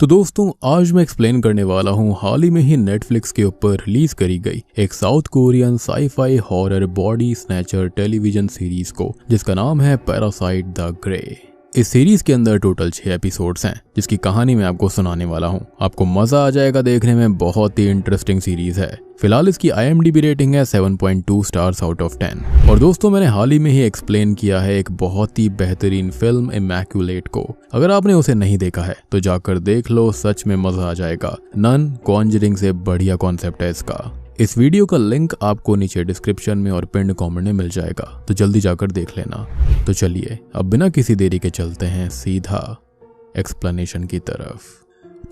तो दोस्तों आज मैं एक्सप्लेन करने वाला हूँ हाल ही में ही नेटफ्लिक्स के ऊपर रिलीज करी गई एक south Korean sci-fi horror body snatcher television series को, जिसका नाम है पैरासाइट द ग्रे। इस सीरीज के अंदर टोटल 6 एपिसोड्स हैं, जिसकी कहानी मैं आपको सुनाने वाला हूँ। आपको मजा आ जाएगा देखने में, बहुत ही इंटरेस्टिंग सीरीज है। फिलहाल इसकी IMDb रेटिंग है 7.2 स्टार्स आउट ऑफ 10। और दोस्तों मैंने हाल ही में ही एक्सप्लेन किया है एक बहुत ही बेहतरीन फिल्म इमैक्युलेट को। अगर आपने उसे नहीं देखा है तो जाकर देख लो, सच में मजा आ जाएगा। नन कॉन्जरिंग से बढ़िया कॉन्सेप्ट है इसका। इस वीडियो का लिंक आपको नीचे डिस्क्रिप्शन में और पिन कमेंट में मिल जाएगा, तो जल्दी जाकर देख लेना। तो चलिए अब बिना किसी देरी के चलते हैं सीधा एक्सप्लेनेशन की तरफ।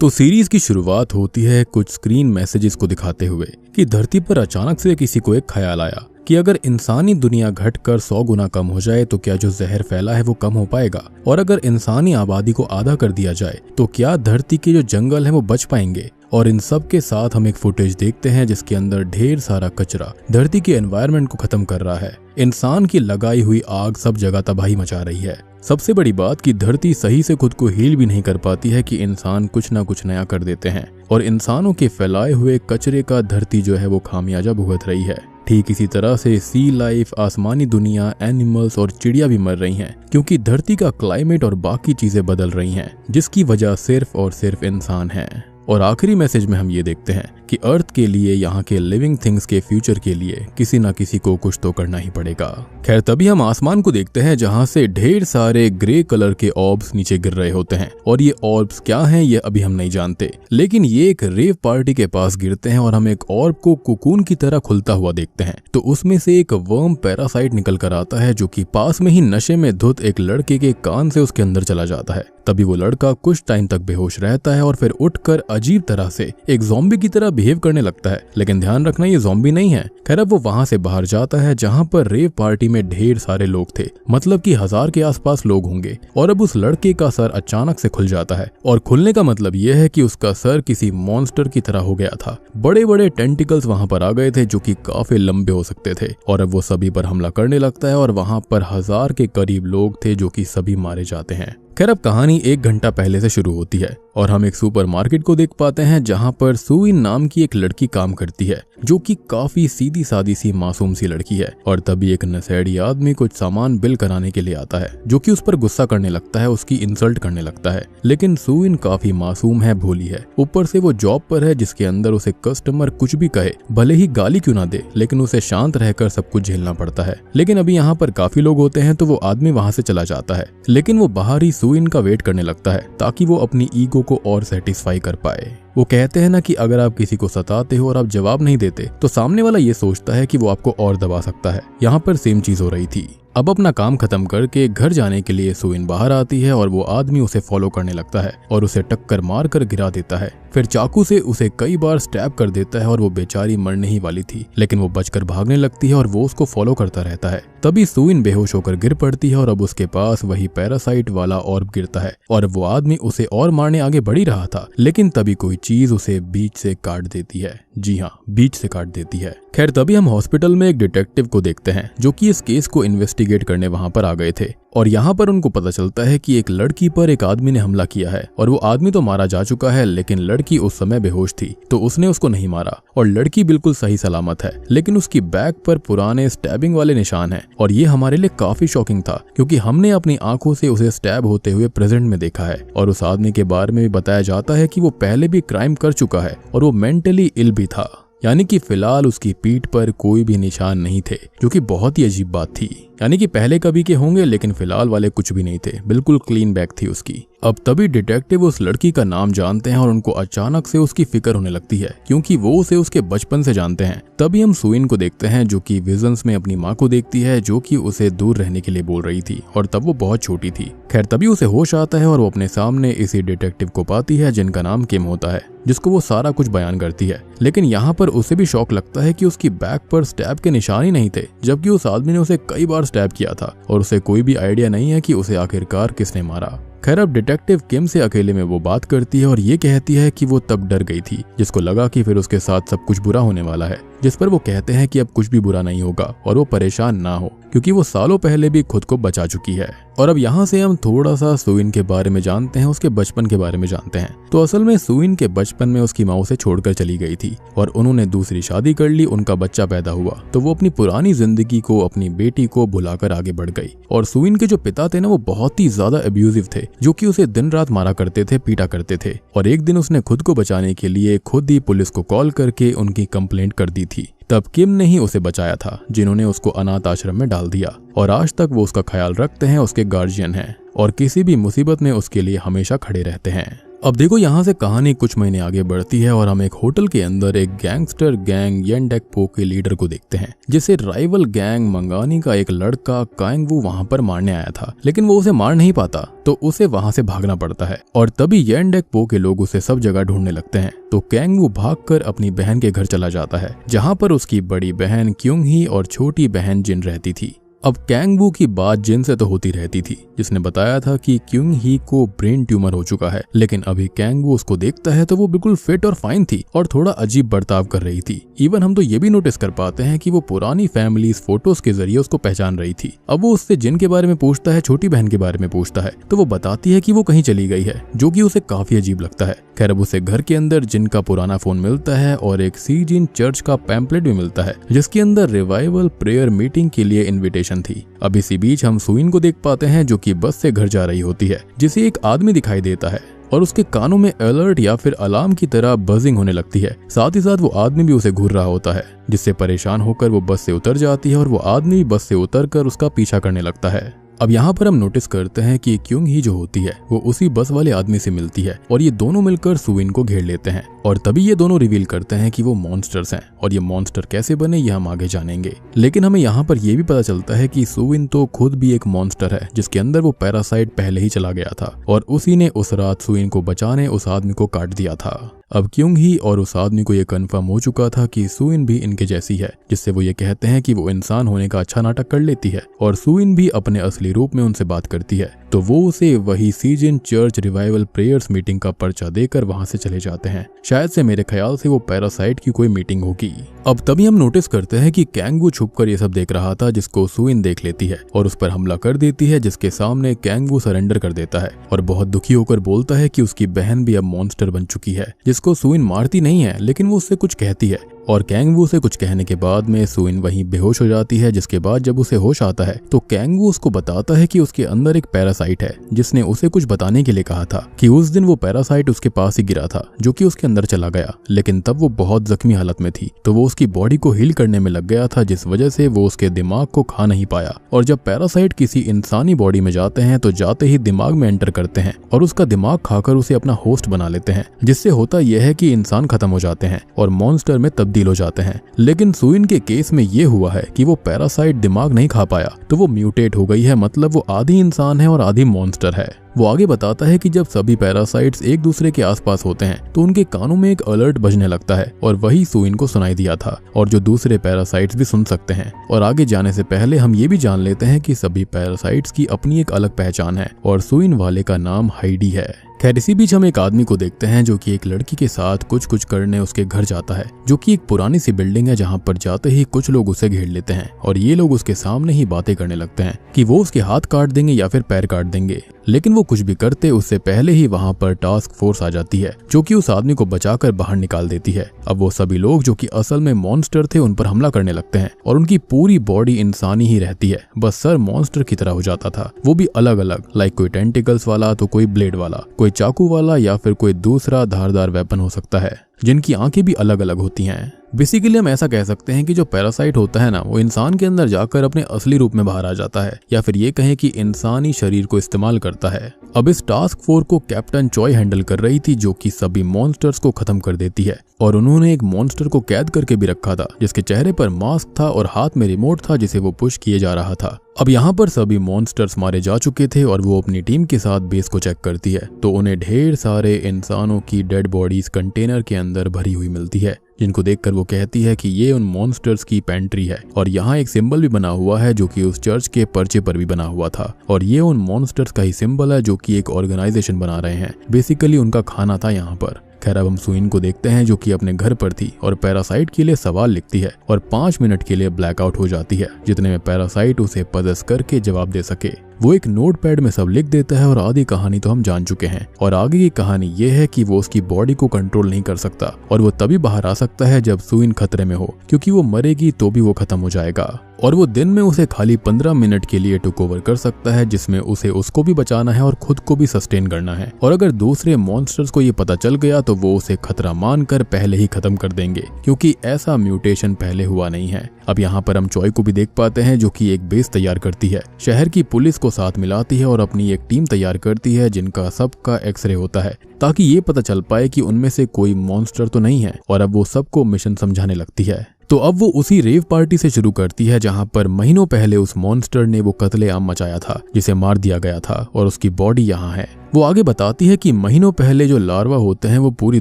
तो सीरीज की शुरुआत होती है कुछ स्क्रीन मैसेजेस को दिखाते हुए कि धरती पर अचानक से किसी को एक ख्याल आया कि अगर इंसानी दुनिया घटकर 100 गुना कम हो जाए तो क्या जो जहर फैला है वो कम हो पाएगा, और अगर इंसानी आबादी को आधा कर दिया जाए तो क्या धरती के जो जंगल है वो बच पाएंगे। और इन सब के साथ हम एक फुटेज देखते हैं जिसके अंदर ढेर सारा कचरा धरती के एनवायरनमेंट को खत्म कर रहा है। इंसान की लगाई हुई आग सब जगह तबाही मचा रही है। सबसे बड़ी बात कि धरती सही से खुद को हील भी नहीं कर पाती है कि इंसान कुछ ना कुछ नया कर देते हैं, और इंसानों के फैलाए हुए कचरे का धरती जो है वो खामियाजा भुगत रही है। ठीक इसी तरह से सी लाइफ, आसमानी दुनिया, एनिमल्स और चिड़िया भी मर रही हैं, क्योंकि धरती का क्लाइमेट और बाकी चीजें बदल रही हैं, जिसकी वजह सिर्फ और सिर्फ इंसान है। और आखिरी मैसेज में हम ये देखते हैं कि अर्थ के लिए, यहाँ के लिविंग थिंग्स के फ्यूचर के लिए किसी ना किसी को कुछ तो करना ही पड़ेगा। खैर तभी हम आसमान को देखते हैं जहाँ से ढेर सारे ग्रे कलर के ऑर्ब्स नीचे गिर रहे होते हैं, और ये ऑर्ब्स क्या हैं ये अभी हम नहीं जानते, लेकिन ये एक रेव पार्टी के पास गिरते हैं और हम एक ऑर्ब को कुकून की तरह खुलता हुआ देखते हैं। तो उसमें से एक वर्म पैरासाइट निकल कर आता है, जो कि पास में ही नशे में धुत एक लड़के के कान से उसके अंदर चला जाता है। तभी वो लड़का कुछ टाइम तक बेहोश रहता है और फिर उठकर अजीब तरह से एक ज़ॉम्बी की तरह बिहेव करने लगता है। लेकिन ध्यान रखना ये ज़ॉम्बी नहीं है। खैर अब वो वहां से बाहर जाता है जहां पर रेव पार्टी में ढेर सारे लोग थे, मतलब कि 1000 के आसपास लोग होंगे। और अब उस लड़के का सर अचानक से खुल जाता है, और खुलने का मतलब यह है कि उसका सर किसी मॉन्स्टर की तरह हो गया था। बड़े बड़े टेंटिकल्स वहां पर आ गए थे जो कि काफी लंबे हो सकते थे, और अब वो सभी पर हमला करने लगता है। और वहां पर 1000 के करीब लोग थे जो कि सभी मारे जाते हैं। खैर अब कहानी 1 घंटा पहले से शुरू होती है और हम एक सुपरमार्केट को देख पाते हैं जहां पर सुइन नाम की एक लड़की काम करती है, जो कि काफी सीधी सादी सी मासूम सी लड़की है। और तभी एक नशेड़ी आदमी कुछ सामान बिल कराने के लिए आता है, जो कि उस पर गुस्सा करने लगता है, उसकी इंसल्ट करने लगता है। लेकिन सुइन काफी मासूम है, भोली है, ऊपर से वो जॉब पर है जिसके अंदर उसे कस्टमर कुछ भी कहे, भले ही गाली क्यों ना दे, लेकिन उसे शांत रहकर सब कुछ झेलना पड़ता है। लेकिन अभी यहाँ पर काफी लोग होते हैं तो वो आदमी वहां से चला जाता है, लेकिन वो बाहर ही सुइन का वेट करने लगता है ताकि वो अपनी ईगो को और सेटिस्फाई कर पाए। वो कहते हैं ना कि अगर आप किसी को सताते हो और आप जवाब नहीं देते तो सामने वाला ये सोचता है कि वो आपको और दबा सकता है। यहाँ पर सेम चीज हो रही थी। अब अपना काम खत्म करके घर जाने के लिए सुइन बाहर आती है और वो आदमी उसे फॉलो करने लगता है और उसे टक्कर मार कर गिरा देता है। फिर चाकू से उसे कई बार स्टैब कर देता है और वो बेचारी मरने ही वाली थी, लेकिन वो बचकर भागने लगती है और वो उसको फॉलो करता रहता है। तभी सुइन बेहोश होकर गिर पड़ती है और अब उसके पास वही पैरासाइट वाला ऑर्ब गिरता है, और वो आदमी उसे और मारने आगे बढ़ ही रहा था, लेकिन तभी कोई चीज उसे बीच से काट देती है। जी हाँ, बीच से काट देती है। खैर तभी हम हॉस्पिटल में एक डिटेक्टिव को देखते हैं जो कि इस केस को इन्वेस्टिगेट करने वहां पर आ गए थे, और यहाँ पर उनको पता चलता है कि एक लड़की पर एक आदमी ने हमला किया है, और वो आदमी तो मारा जा चुका है, लेकिन लड़की उस समय बेहोश थी तो उसने उसको नहीं मारा, और लड़की बिल्कुल सही सलामत है। लेकिन उसकी बैक पर पुराने स्टैबिंग वाले निशान हैं, और ये हमारे लिए काफी शॉकिंग था क्योंकि हमने अपनी आंखों से उसे स्टैब होते हुए प्रेजेंट में देखा है। और उस आदमी के बारे में भी बताया जाता है कि वो पहले भी क्राइम कर चुका है और वो मेंटली इल भी था, यानी कि फिलहाल उसकी पीठ पर कोई भी निशान नहीं थे, जो कि बहुत ही अजीब बात थी। यानी कि पहले कभी के होंगे लेकिन फिलहाल वाले कुछ भी नहीं थे, बिल्कुल क्लीन बैक थी उसकी। अब तभी डिटेक्टिव उस लड़की का नाम जानते हैं और उनको अचानक से उसकी फिक्र होने लगती है क्योंकि वो उसे उसके बचपन से जानते हैं। तभी हम सुइन को देखते हैं जो कि विजन्स में अपनी माँ को देखती है, जो कि उसे दूर रहने के लिए बोल रही थी, और तब वो बहुत छोटी थी। खैर तभी उसे होश आता है और वो अपने सामने इसी डिटेक्टिव को पाती है जिनका नाम किम होता है, जिसको वो सारा कुछ बयान करती है। लेकिन यहाँ पर उसे भी शौक लगता है कि उसकी बैक पर स्टैब के निशान ही नहीं थे, जबकि उस आदमी ने उसे कई बार स्टैब किया था, और उसे कोई भी आइडिया नहीं है कि उसे आखिरकार किसने मारा। खैर अब डिटेक्टिव किम से अकेले में वो बात करती है और ये कहती है कि वो तब डर गई थी, जिसको लगा कि फिर उसके साथ सब कुछ बुरा होने वाला है। जिस पर वो कहते हैं कि अब कुछ भी बुरा नहीं होगा और वो परेशान ना हो, क्योंकि वो सालों पहले भी खुद को बचा चुकी है। और अब यहाँ से हम थोड़ा सा सुइन के बारे में जानते हैं, उसके बचपन के बारे में जानते हैं। तो असल में सुइन के बचपन में उसकी माँ उसे छोड़कर चली गई थी और उन्होंने दूसरी शादी कर ली, उनका बच्चा पैदा हुआ तो वो अपनी पुरानी जिंदगी को, अपनी बेटी को भुलाकर आगे बढ़ गई। और सुइन के जो पिता थे ना, वो बहुत ही ज्यादा अब्यूजिव थे, जो कि उसे दिन रात मारा करते थे, पीटा करते थे। और एक दिन उसने खुद को बचाने के लिए खुद ही पुलिस को कॉल करके उनकी कंप्लेंट कर दी थी। तब किम ने ही उसे बचाया था, जिन्होंने उसको अनाथ आश्रम में डाल दिया और आज तक वो उसका ख्याल रखते हैं, उसके गार्जियन हैं और किसी भी मुसीबत में उसके लिए हमेशा खड़े रहते हैं। अब देखो यहाँ से कहानी कुछ महीने आगे बढ़ती है और हम एक होटल के अंदर एक गैंगस्टर गैंग येंडेक पो के लीडर को देखते हैं, जिसे राइवल गैंग मंगानी का एक लड़का कांग वू वहां पर मारने आया था, लेकिन वो उसे मार नहीं पाता तो उसे वहां से भागना पड़ता है। और तभी येंडेक पो के लोग उसे सब जगह ढूंढने लगते हैं। तो कांग वू भागकर अपनी बहन के घर चला जाता है, जहाँ पर उसकी बड़ी बहन क्योंग ही और छोटी बहन जिन रहती थी। अब कांग वू की बात जिन से तो होती रहती थी, जिसने बताया था कि क्योंग ही को ब्रेन ट्यूमर हो चुका है, लेकिन अभी कांग वू उसको देखता है तो वो बिल्कुल फिट और फाइन थी और थोड़ा अजीब बर्ताव कर रही थी। इवन हम तो ये भी नोटिस कर पाते हैं कि वो पुरानी फैमिली फोटोज के जरिए उसको पहचान रही थी। अब वो उससे जिन के बारे में पूछता है, छोटी बहन के बारे में पूछता है, तो वो बताती है कि वो कहीं चली गई है, जो कि उसे काफी अजीब लगता है। खैर, अब उसे घर के अंदर जिन का पुराना फोन मिलता है और एक सी जिन चर्च का पैम्पलेट भी मिलता है, जिसके अंदर रिवाइवल प्रेयर मीटिंग के लिए इनविटेशन थी। अब इसी बीच हम सुइन को देख पाते हैं, जो कि बस से घर जा रही होती है, जिसे एक आदमी दिखाई देता है और उसके कानों में अलर्ट या फिर अलार्म की तरह बजिंग होने लगती है। साथ ही साथ वो आदमी भी उसे घूर रहा होता है, जिससे परेशान होकर वो बस से उतर जाती है और वो आदमी बस से उतरकर उसका पीछा करने लगता है। अब यहाँ पर हम नोटिस करते हैं कि क्योंग ही जो होती है वो उसी बस वाले आदमी से मिलती है और ये दोनों मिलकर सुइन को घेर लेते हैं। और तभी ये दोनों रिवील करते हैं कि वो मॉन्स्टर्स हैं और ये मॉन्स्टर कैसे बने ये हम आगे जानेंगे। लेकिन हमें यहाँ पर यह भी पता चलता है कि सुइन तो खुद भी एक मॉन्स्टर है, जिसके अंदर वो पैरासाइट पहले ही चला गया था और उसी ने उस रात सुइन को बचाने उस आदमी को काट दिया था। अब क्योंग ही और उस आदमी को ये कंफर्म हो चुका था कि सुइन भी इनके जैसी है, जिससे वो ये कहते हैं कि वो इंसान होने का अच्छा नाटक कर लेती है और सुइन भी अपने असली रूप में उनसे बात करती है। तो वो उसे वही season church revival prayers meeting का पर्चा देकर वहां से चले जाते हैं। शायद से मेरे ख्याल से वो पैरासाइट की कोई मीटिंग होगी। अब तभी हम नोटिस करते हैं कि कांग वू छुपकर ये सब देख रहा था, जिसको सुइन देख लेती है और उस पर हमला कर देती है, जिसके सामने कांग वू सरेंडर कर देता है और बहुत दुखी होकर बोलता है कि उसकी बहन भी अब मॉन्स्टर बन चुकी है, जिसको सुइन मारती नहीं है लेकिन वो उससे कुछ कहती है। और कांग वू से कुछ कहने के बाद में सुइन वहीं बेहोश हो जाती है, जिसके बाद जब उसे होश आता है तो कांग वू उसको बताता है कि उसके अंदर एक पैरासाइट है, जिसने उसे कुछ बताने के लिए कहा था कि उस दिन वो पैरासाइट उसके पास ही गिरा था, जो कि उसके अंदर चला गया, लेकिन तब वो बहुत जख्मी हालत में थी तो वो उसकी बॉडी को हील करने में लग गया था, जिस वजह से वो उसके दिमाग को खा नहीं पाया। और जब पैरासाइट किसी इंसानी बॉडी में जाते हैं तो जाते ही दिमाग में एंटर करते हैं और उसका दिमाग खाकर उसे अपना होस्ट बना लेते हैं, जिससे होता यह है कि इंसान खत्म हो जाते हैं और मॉन्स्टर में तब्दील हो जाते हैं। लेकिन सुइन के केस में ये हुआ है कि वो पैरासाइट दिमाग नहीं खा पाया तो वो म्यूटेट हो गई है, मतलब वो आधी इंसान है और आधी मॉन्स्टर है। वो आगे बताता है कि जब सभी पैरासाइट्स एक दूसरे के आसपास होते हैं तो उनके कानों में एक अलर्ट बजने लगता है और वही सुइन को सुनाई दिया था और जो दूसरे पैरासाइट्स भी सुन सकते हैं। और आगे जाने से पहले हम ये भी जान लेते हैं कि सभी पैरासाइट्स की अपनी एक अलग पहचान है और सुइन वाले का नाम हाइडी है। खैर, इसी बीच हम एक आदमी को देखते हैं जो कि एक लड़की के साथ कुछ करने उसके घर जाता है, जो कि एक पुरानी सी बिल्डिंग है, जहां पर जाते ही कुछ लोग उसे घेर लेते हैं और ये लोग उसके सामने ही बातें करने लगते हैं कि वो उसके हाथ काट देंगे या फिर पैर काट देंगे। लेकिन वो कुछ भी करते उससे पहले ही वहां पर टास्क फोर्स आ जाती है, जो कि उस आदमी को बचाकर बाहर निकाल देती है। अब वो सभी लोग जो कि असल में मॉन्स्टर थे उन पर हमला करने लगते हैं और उनकी पूरी बॉडी इंसानी ही रहती है, बस सर मॉन्स्टर की तरह हो जाता था, वो भी अलग अलग, लाइक कोई टेंटिकल्स वाला तो कोई ब्लेड वाला, कोई चाकू वाला या फिर कोई दूसरा धारदार वेपन हो सकता है, जिनकी आंखें भी अलग अलग होती हैं। बेसिकली हम ऐसा कह सकते हैं कि जो पैरासाइट होता है ना, वो इंसान के अंदर जाकर अपने असली रूप में बाहर आ जाता है, या फिर ये कहें कि इंसानी शरीर को इस्तेमाल करता है। अब इस टास्क फोर्स को कैप्टन चॉय हैंडल कर रही थी, जो कि सभी मॉन्स्टर्स को खत्म कर देती है और उन्होंने एक मॉन्स्टर को कैद करके भी रखा था, जिसके चेहरे पर मास्क था और हाथ में रिमोट था, जिसे वो पुश किए जा रहा था। अब यहाँ पर सभी मॉन्स्टर्स मारे जा चुके थे और वो अपनी टीम के साथ बेस को चेक करती है तो उन्हें ढेर सारे इंसानों की डेड बॉडीज कंटेनर के अंदर भरी हुई मिलती है, जिनको देखकर वो कहती है कि ये उन मॉन्स्टर्स की पेंट्री है। और यहाँ एक सिंबल भी बना हुआ है जो कि उस चर्च के पर्चे पर भी बना हुआ था और ये उन मॉन्स्टर्स का ही सिंबल है जो कि एक ऑर्गेनाइजेशन बना रहे हैं, बेसिकली उनका खाना था यहाँ पर। खैर अब हम सुइन को देखते हैं जो कि अपने घर पर थी और पैरासाइट के लिए सवाल लिखती है और 5 मिनट के लिए ब्लैकआउट हो जाती है, जितने में पैरासाइट उसे पजस करके जवाब दे सके। वो एक नोटपैड में सब लिख देता है और आधी कहानी तो हम जान चुके हैं और आगे की कहानी ये है कि वो उसकी बॉडी को कंट्रोल नहीं कर सकता और वो तभी बाहर आ सकता है जब सुइन खतरे में हो, क्योंकि वो मरेगी तो भी वो खत्म हो जाएगा और वो दिन में उसे खाली 15 मिनट के लिए टेक ओवर कर सकता है, जिसमें उसे उसको भी बचाना है और खुद को भी सस्टेन करना है। और अगर दूसरे मॉन्स्टर्स को ये पता चल गया तो वो उसे खतरा मानकर पहले ही खत्म कर देंगे, क्योंकि ऐसा म्यूटेशन पहले हुआ नहीं है। अब यहाँ पर हम चॉय को भी देख पाते हैं जो कि एक बेस तैयार करती है, शहर की पुलिस को साथ मिलाती है और अपनी एक टीम तैयार करती है जिनका सबका एक्सरे होता है ताकि ये पता चल पाए कि उनमें से कोई मॉन्स्टर तो नहीं है। और अब वो सबको मिशन समझाने लगती है। तो अब वो उसी रेव पार्टी से शुरू करती है जहां पर महीनों पहले उस मॉन्स्टर ने वो कत्लेआम मचाया था, जिसे मार दिया गया था और उसकी बॉडी यहाँ है। वो आगे बताती है कि महीनों पहले जो लार्वा होते हैं वो पूरी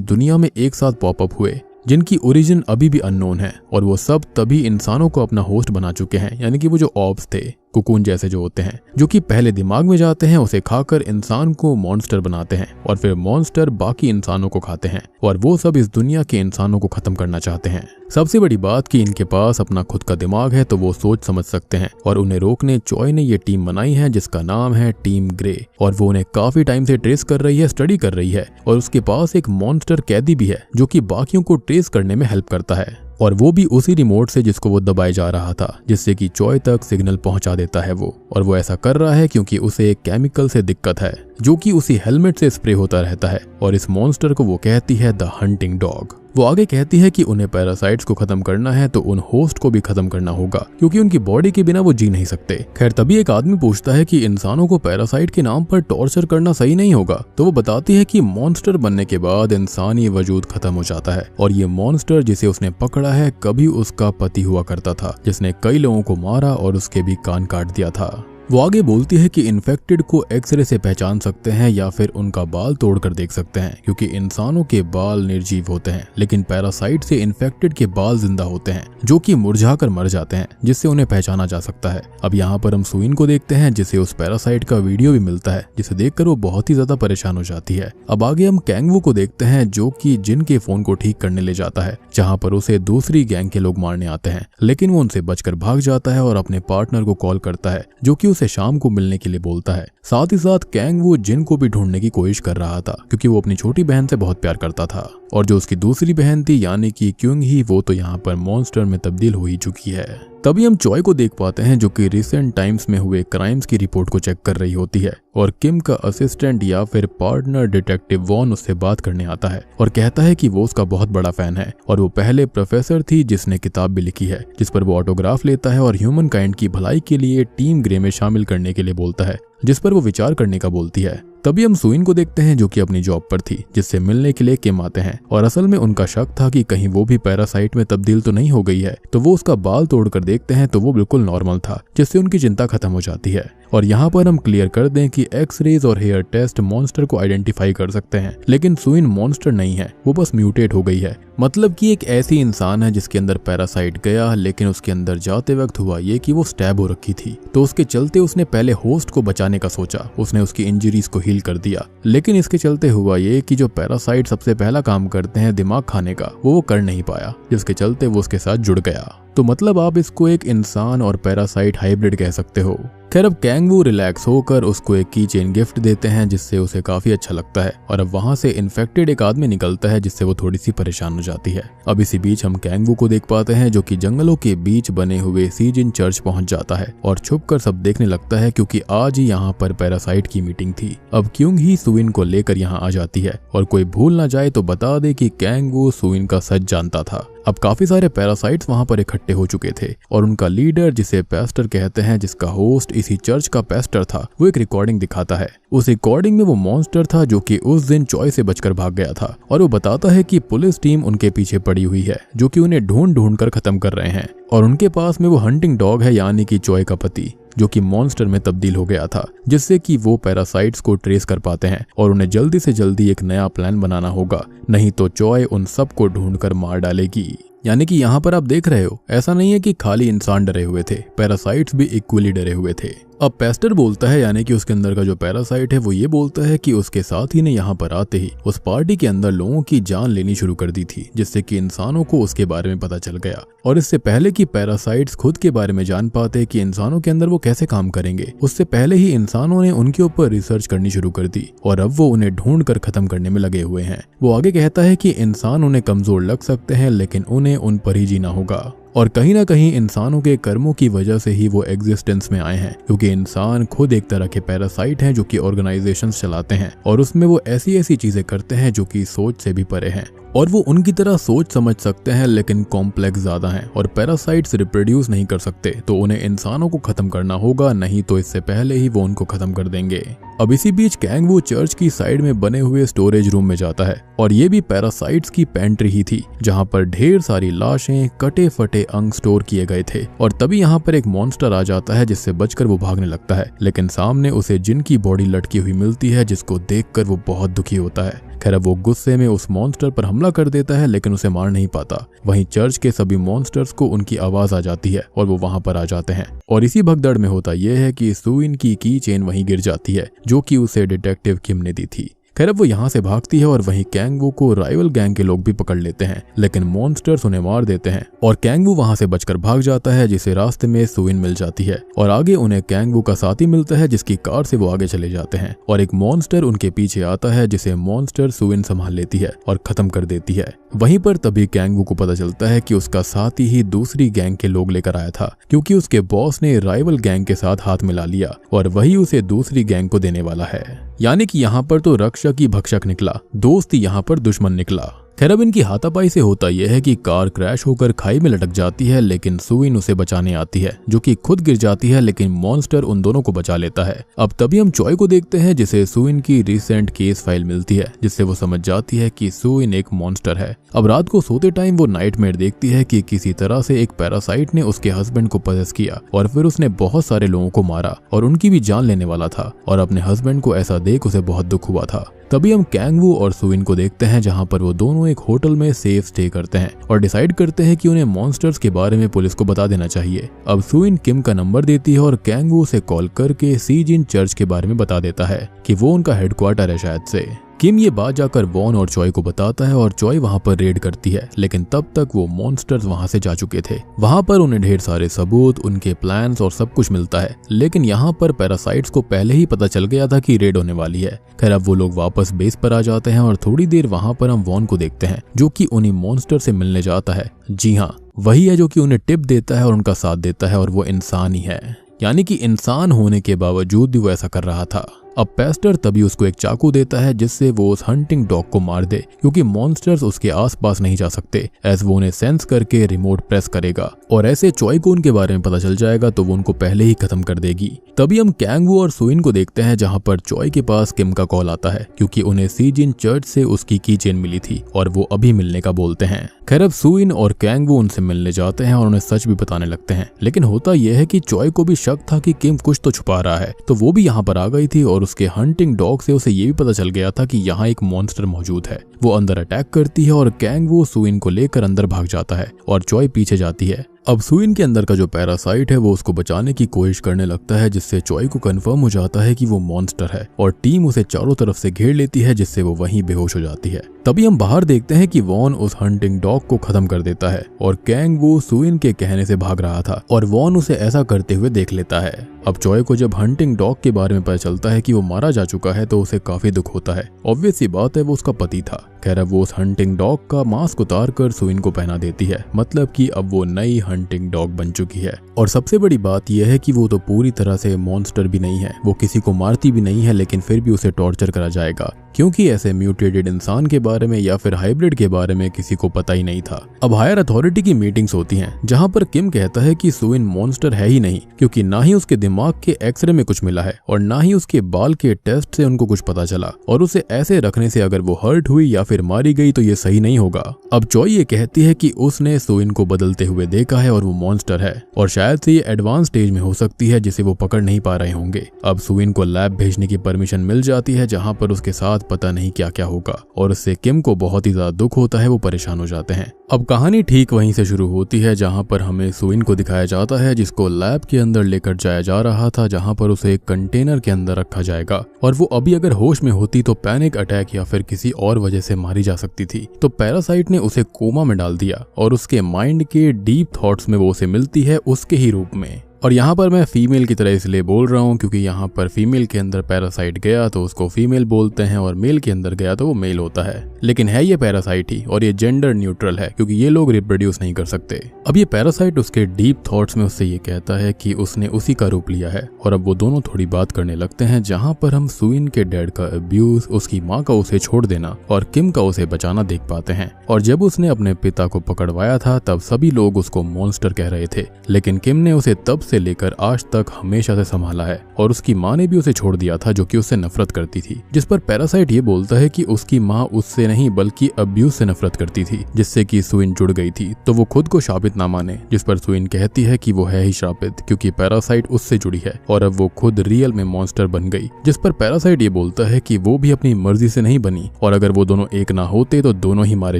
दुनिया में एक साथ पॉपअप हुए, जिनकी ओरिजिन अभी भी अननोन है और वो सब तभी इंसानों को अपना होस्ट बना चुके हैं, यानी कि वो जो ऑब्स थे, कुकून जैसे जो होते हैं, जो कि पहले दिमाग में जाते हैं, उसे खाकर इंसान को मॉन्स्टर बनाते हैं और फिर मॉन्स्टर बाकी इंसानों को खाते हैं और वो सब इस दुनिया के इंसानों को खत्म करना चाहते हैं। सबसे बड़ी बात कि इनके पास अपना खुद का दिमाग है तो वो सोच समझ सकते हैं और उन्हें रोकने चॉय ने ये टीम बनाई है जिसका नाम है टीम ग्रे और वो उन्हें काफी टाइम से ट्रेस कर रही है, स्टडी कर रही है और उसके पास एक मॉन्स्टर कैदी भी है जो कि बाकियों को ट्रेस करने में हेल्प करता है और वो भी उसी रिमोट से जिसको वो दबाए जा रहा था, जिससे कि चॉय तक सिग्नल पहुंचा देता है वो। और वो ऐसा कर रहा है क्योंकि उसे एक केमिकल से दिक्कत है जो कि उसी हेलमेट से स्प्रे होता रहता है और इस मॉन्स्टर को वो कहती है द हंटिंग डॉग। वो आगे कहती है कि उन्हें पैरासाइट्स को खत्म करना है तो उन होस्ट को भी खत्म करना होगा, क्योंकि उनकी बॉडी के बिना वो जी नहीं सकते। खैर तभी एक आदमी पूछता है कि इंसानों को पैरासाइट के नाम पर टॉर्चर करना सही नहीं होगा, तो वो बताती है कि मॉन्स्टर बनने के बाद इंसानी वजूद खत्म हो जाता है और ये मॉन्स्टर जिसे उसने पकड़ा है कभी उसका पति हुआ करता था, जिसने कई लोगों को मारा और उसके भी कान काट दिया था। वो आगे बोलती है कि इन्फेक्टेड को एक्सरे से पहचान सकते हैं या फिर उनका बाल तोड़कर देख सकते हैं, क्योंकि इंसानों के बाल निर्जीव होते हैं लेकिन पैरासाइट से इन्फेक्टेड के बाल जिंदा होते हैं जो कि मुरझाकर मर जाते हैं, जिससे उन्हें पहचाना जा सकता है। अब यहाँ पर हम सुइन को देखते हैं जिसे उस पैरासाइट का वीडियो भी मिलता है, जिसे देखकर वो बहुत ही ज्यादा परेशान हो जाती है। अब आगे हम कैंगवू को देखते हैं जो कि जिन के फोन को ठीक करने ले जाता है, जहाँ पर उसे दूसरी गैंग के लोग मारने आते हैं, लेकिन वो उनसे बचकर भाग जाता है और अपने पार्टनर को कॉल करता है जो कि उसे शाम को मिलने के लिए बोलता है। साथ ही साथ कैंगवू जिन को भी ढूंढने की कोशिश कर रहा था, क्योंकि वो अपनी छोटी बहन से बहुत प्यार करता था और जो उसकी दूसरी बहन थी यानी कि क्योंग ही, वो तो यहाँ पर मॉन्स्टर में तब्दील हो ही चुकी है। तभी हम चॉय को देख पाते हैं जो कि रिसेंट टाइम्स में हुए क्राइम्स की रिपोर्ट को चेक कर रही होती है और किम का असिस्टेंट या फिर पार्टनर डिटेक्टिव वॉन उससे बात करने आता है और कहता है कि वो उसका बहुत बड़ा फैन है और वो पहले प्रोफेसर थी जिसने किताब भी लिखी है जिस पर वो ऑटोग्राफ लेता है और ह्यूमन काइंड की भलाई के लिए टीम ग्रे में शामिल करने के लिए बोलता है, जिस पर वो विचार करने का बोलती है। तभी हम सुइन को देखते हैं जो कि अपनी जॉब पर थी, जिससे मिलने के लिए किम आते हैं और असल में उनका शक था कि कहीं वो भी पैरासाइट में तब्दील तो नहीं हो गई है, तो वो उसका बाल तोड़कर देखते हैं तो वो बिल्कुल नॉर्मल था, जिससे उनकी चिंता खत्म हो जाती है। और यहाँ पर हम क्लियर कर दें कि एक्सरेज और हेयर टेस्ट मॉन्स्टर को आइडेंटिफाई कर सकते हैं, लेकिन सुइन मॉन्स्टर नहीं है, वो बस म्यूटेट हो गई है। मतलब कि एक ऐसी इंसान है जिसके अंदर पैरासाइट गया, लेकिन उसके अंदर जाते वक्त हुआ ये कि वो स्टैब हो रखी थी, तो उसके चलते उसने पहले होस्ट को बचाने का सोचा, उसने उसकी इंजरीज को हील कर दिया, लेकिन इसके चलते हुआ ये कि जो पैरासाइट सबसे पहला काम करते हैं दिमाग खाने का, वो कर नहीं पाया, जिसके चलते वो उसके साथ जुड़ गया। तो मतलब आप इसको एक इंसान और पैरासाइट हाइब्रिड कह सकते हो। खैर अब कैंगवू रिलैक्स होकर उसको एक की चेन गिफ्ट देते हैं जिससे उसे काफी अच्छा लगता है और अब वहां से इन्फेक्टेड एक आदमी निकलता है जिससे वो थोड़ी सी परेशान हो जाती है। अब इसी बीच हम कैंगवू को देख पाते हैं जो कि जंगलों के बीच बने हुए सीजिन चर्च पहुंच जाता है और छुपकर सब देखने लगता है क्योंकि आज ही यहाँ पर पैरासाइट की मीटिंग थी। अब क्यों ही सुइन को लेकर यहाँ आ जाती है और कोई भूल ना जाए तो बता दे कि कैंगवू सुइन का सच जानता था। अब काफी सारे पैरासाइट्स वहां पर इकट्ठे हो चुके थे और उनका लीडर जिसे पेस्टर कहते हैं, जिसका होस्ट इसी चर्च का पेस्टर था, वो एक रिकॉर्डिंग दिखाता है। उस रिकॉर्डिंग में वो मॉन्स्टर था जो कि उस दिन चॉय से बचकर भाग गया था और वो बताता है कि पुलिस टीम उनके पीछे पड़ी हुई है जो कि उन्हें ढूंढ कर खत्म कर रहे हैं और उनके पास में वो हंटिंग डॉग है यानी कि चॉय का पति, जो कि मॉन्स्टर में तब्दील हो गया था, जिससे कि वो पैरासाइट्स को ट्रेस कर पाते हैं और उन्हें जल्दी से जल्दी एक नया प्लान बनाना होगा, नहीं तो चॉय उन सबको ढूंढकर मार डालेगी। यानी कि यहाँ पर आप देख रहे हो, ऐसा नहीं है कि खाली इंसान डरे हुए थे, पैरासाइट्स भी इक्वली डरे हुए थे। अब पेस्टर बोलता है, यानी कि उसके अंदर का जो पैरासाइट है, वो ये बोलता है कि उसके साथी ने यहाँ पर आते ही उस पार्टी के अंदर लोगों की जान लेनी शुरू कर दी थी, जिससे कि इंसानों को उसके बारे में पता चल गया। और इससे पहले कि पैरासाइट्स खुद के बारे में जान पाते कि इंसानों के अंदर वो कैसे काम करेंगे, उससे पहले ही इंसानों ने उनके ऊपर रिसर्च करनी शुरू कर दी और अब वो उन्हें ढूंढ कर खत्म करने में लगे हुए हैं। वो आगे कहता है कि इंसान उन्हें कमजोर लग सकते हैं, लेकिन उन्हें उन पर ही जीना होगा। और कहीं ना कहीं इंसानों के कर्मों की वजह से ही वो एग्जिस्टेंस में आए हैं, क्योंकि इंसान खुद एक तरह के पैरासाइट हैं जो कि ऑर्गेनाइजेशंस चलाते हैं और उसमें वो ऐसी ऐसी चीजें करते हैं जो कि सोच से भी परे हैं। और वो उनकी तरह सोच समझ सकते हैं, लेकिन कॉम्प्लेक्स ज्यादा हैं और पैरासाइट्स रिप्रोड्यूस नहीं कर सकते, तो उन्हें इंसानों को खत्म करना होगा, नहीं तो इससे पहले ही वो उनको खत्म कर देंगे। अब इसी बीच कैंग वो चर्च की साइड में बने हुए स्टोरेज रूम में जाता है और ये भी पैरासाइट्स की पेंट्री ही थी, जहाँ पर ढेर सारी लाशें, कटे फटे अंग स्टोर किए गए थे। और तभी यहाँ पर एक मॉन्स्टर आ जाता है, जिससे बचकर वो भागने लगता है, लेकिन सामने उसे जिन की बॉडी लटकी हुई मिलती है, जिसको देखकर वो बहुत दुखी होता है। खैर वो गुस्से में उस मॉन्स्टर पर हमला कर देता है, लेकिन उसे मार नहीं पाता। वहीं चर्च के सभी मॉन्स्टर्स को उनकी आवाज आ जाती है और वो वहां पर आ जाते हैं। और इसी भगदड़ में होता यह है कि सुइन की चेन वहीं गिर जाती है, जो कि उसे डिटेक्टिव किम ने दी थी। खैर अब वो यहाँ से भागती है और वहीं कैंग वू को राइवल गैंग के लोग भी पकड़ लेते हैं, लेकिन मॉन्स्टर्स उन्हें मार देते हैं और कैंग वू वहाँ से बचकर भाग जाता है, जिसे रास्ते में सुइन मिल जाती है। और आगे उन्हें कैंग वू का साथी मिलता है, जिसकी कार से वो आगे चले जाते हैं और एक मॉन्स्टर उनके पीछे आता है, जिसे मॉन्स्टर सुइन संभाल लेती है और खत्म कर देती है। वहीं पर तभी कैंग वू को पता चलता है कि उसका साथी ही दूसरी गैंग के लोग लेकर आया था, क्योंकि उसके बॉस ने राइवल गैंग के साथ हाथ मिला लिया और वही उसे दूसरी गैंग को देने वाला है। यानी कि यहाँ पर तो रक्षक ही भक्षक निकला, दोस्त ही यहाँ पर दुश्मन निकला। खैर अब इनकी हाथापाई से होता यह है कि कार क्रैश होकर खाई में लटक जाती है, लेकिन सुइन उसे बचाने आती है, जो कि खुद गिर जाती है, लेकिन मॉन्स्टर उन दोनों को बचा लेता है। अब तभी हम चॉय को देखते हैं, जिसे सुइन की रिसेंट केस फाइल मिलती है, जिससे वो समझ जाती है कि सुइन एक मॉन्स्टर है। अब रात को सोते टाइम वो नाइटमेयर देखती है कि किसी तरह से एक पैरासाइट ने उसके हस्बैंड को पजेस किया और फिर उसने बहुत सारे लोगों को मारा और उनकी भी जान लेने वाला था, और अपने हस्बैंड को ऐसा देख उसे बहुत दुख हुआ था। तभी हम कैंग वू और सुइन को देखते हैं, जहां पर वो दोनों एक होटल में सेफ स्टे करते हैं और डिसाइड करते हैं कि उन्हें मॉन्स्टर्स के बारे में पुलिस को बता देना चाहिए। अब सुइन किम का नंबर देती है और कैंग वू से कॉल करके सीजिन चर्च के बारे में बता देता है कि वो उनका हेडक्वार्टर है शायद से। किम ये बात जाकर वॉन और चॉय को बताता है और चॉय वहां पर रेड करती है, लेकिन तब तक वो मॉन्स्टर्स वहां से जा चुके थे। वहां पर उन्हें ढेर सारे सबूत, उनके प्लान्स और सब कुछ मिलता है, लेकिन यहाँ पर पैरासाइट्स को पहले ही पता चल गया था कि रेड होने वाली है। खैर अब वो लोग वापस बेस पर आ जाते हैं और थोड़ी देर वहां पर हम वॉन को देखते हैं, जो कि उन्हीं मॉन्स्टर से मिलने जाता है। जी हाँ, वही है जो कि उन्हें टिप देता है और उनका साथ देता है, और वो इंसान ही है, यानी कि इंसान होने के बावजूद भी वो ऐसा कर रहा था। अब पेस्टर तभी उसको एक चाकू देता है, जिससे वो उस हंटिंग डॉग को मार दे, क्योंकि मॉन्स्टर्स उसके आसपास नहीं जा सकते, एज वो उन्हें सेंस करके रिमोट प्रेस करेगा, और ऐसे चॉय को उनके बारे में पता चल जाएगा तो वो उनको पहले ही खत्म कर देगी। तभी हम कैंग वू और सुइन को देखते हैं, जहां पर चॉय के पास किम का कॉल आता है, क्योंकि उन्हें सीजिन चर्च से उसकी कीचेन मिली थी और वो अभी मिलने का बोलते हैं। खैर अब सुइन और कैंग वू उनसे मिलने जाते हैं और उन्हें सच भी बताने लगते हैं, लेकिन होता यह है कि चॉय को भी शक था कि किम कुछ तो छुपा रहा है, तो वो भी यहाँ पर आ गई थी और उसके हंटिंग डॉग से उसे ये भी पता चल गया था कि यहाँ एक मॉन्स्टर मौजूद है। वो अंदर अटैक करती है और कैंग वू सुइन को लेकर अंदर भाग जाता है और चॉय पीछे जाती है। अब सुइन के अंदर का जो पैरासाइट है वो उसको बचाने की कोशिश करने लगता है, जिससे चॉय को कंफर्म हो जाता है कि वो मॉन्स्टर है, और टीम उसे चारों तरफ से घेर लेती है, जिससे वो वहीं बेहोश हो जाती है। तभी हम बाहर देखते हैं कि वॉन उस हंटिंग डॉग को खत्म कर देता है और कैंग वो सुइन के कहने से भाग रहा था और वॉन उसे ऐसा करते हुए देख लेता है। अब चॉय को जब हंटिंग डॉग के बारे में पता चलता है कि वो मारा जा चुका है तो उसे काफी दुख होता है। ऑब्वियस सी बात है, वो उसका पति था। खैर अब वो उस हंटिंग डॉग का मास्क उतार कर सुइन को पहना देती है, मतलब कि अब वो नई हंटिंग डॉग बन चुकी है। और सबसे बड़ी बात यह है कि वो तो पूरी तरह से मॉन्स्टर भी नहीं है, वो किसी को मारती भी नहीं है, लेकिन फिर भी उसे टॉर्चर करा जाएगा, क्योंकि ऐसे म्यूटेटेड इंसान के बारे में या फिर हाइब्रिड के बारे में किसी को पता ही नहीं था। अब हायर अथॉरिटी की मीटिंग्स होती हैं, जहां पर किम कहता है कि सुइन मॉन्स्टर है ही नहीं, क्योंकि ना ही उसके दिमाग के एक्सरे में कुछ मिला है और ना ही उसके बाल के टेस्ट से उनको कुछ पता चला, और उसे ऐसे रखने से अगर वो हर्ट हुई या फिर मारी गई तो ये सही नहीं होगा। अब चॉय ये कहती है कि उसने सुइन को बदलते हुए देखा है और वो मॉन्स्टर है, और शायद से ये एडवांस स्टेज में हो सकती है जिसे वो पकड़ नहीं पा रहे होंगे। अब सुइन को लैब भेजने की परमिशन मिल जाती है, जहां पर उसके साथ बाद पता नहीं क्या क्या होगा और उससे किम को बहुत ही ज्यादा दुख होता है, वो परेशान हो जाते हैं। अब कहानी ठीक वहीं से शुरू होती है जहां पर हमें सुइन को दिखाया जाता है जिसको लैब के अंदर लेकर जाया जा रहा था, जहां पर उसे एक कंटेनर के अंदर रखा जाएगा और वो अभी अगर होश में होती तो पैनिक अटैक या फिर किसी और वजह से मारी जा सकती थी। तो पैरासाइट ने उसे कोमा में डाल दिया और उसके माइंड के डीप थॉट्स में वो उसे मिलती है उसके ही रूप में। और यहाँ पर मैं फीमेल की तरह इसलिए बोल रहा हूँ क्योंकि यहाँ पर फीमेल के अंदर पैरासाइट गया तो उसको फीमेल बोलते हैं और मेल के अंदर गया तो वो मेल होता है, लेकिन है ये पैरासाइट ही और ये जेंडर न्यूट्रल है क्योंकि ये लोग रिप्रोड्यूस नहीं कर सकते। अब ये पैरासाइट उसके डीप थॉट्स में उससे ये कहता है कि उसने उसी का रूप लिया है और अब वो दोनों थोड़ी बात करने लगते हैं, जहाँ पर हम सुइन के डैड का अब्यूज, उसकी माँ का उसे छोड़ देना और किम का उसे बचाना देख पाते हैं। और जब उसने अपने पिता को पकड़वाया था तब सभी लोग उसको मॉन्स्टर कह रहे थे, लेकिन किम ने उसे तब से लेकर आज तक हमेशा से संभाला है और उसकी माँ ने भी उसे छोड़ दिया था जो कि उससे नफरत करती थी। जिस पर पैरासाइट ये बोलता है कि उसकी माँ उससे नहीं बल्कि अब्यूज से नफरत करती थी जिससे कि सुइन जुड़ गई थी, तो वो खुद को शापित ना माने। जिस पर सुइन कहती है कि वो है ही शापित क्योंकि पैरासाइट उससे जुड़ी है और अब वो खुद रियल में मॉन्स्टर बन गई। जिस पर पैरासाइट ये बोलता है कि वो भी अपनी मर्जी से नहीं बनी और अगर वो दोनों एक ना होते तो दोनों ही मारे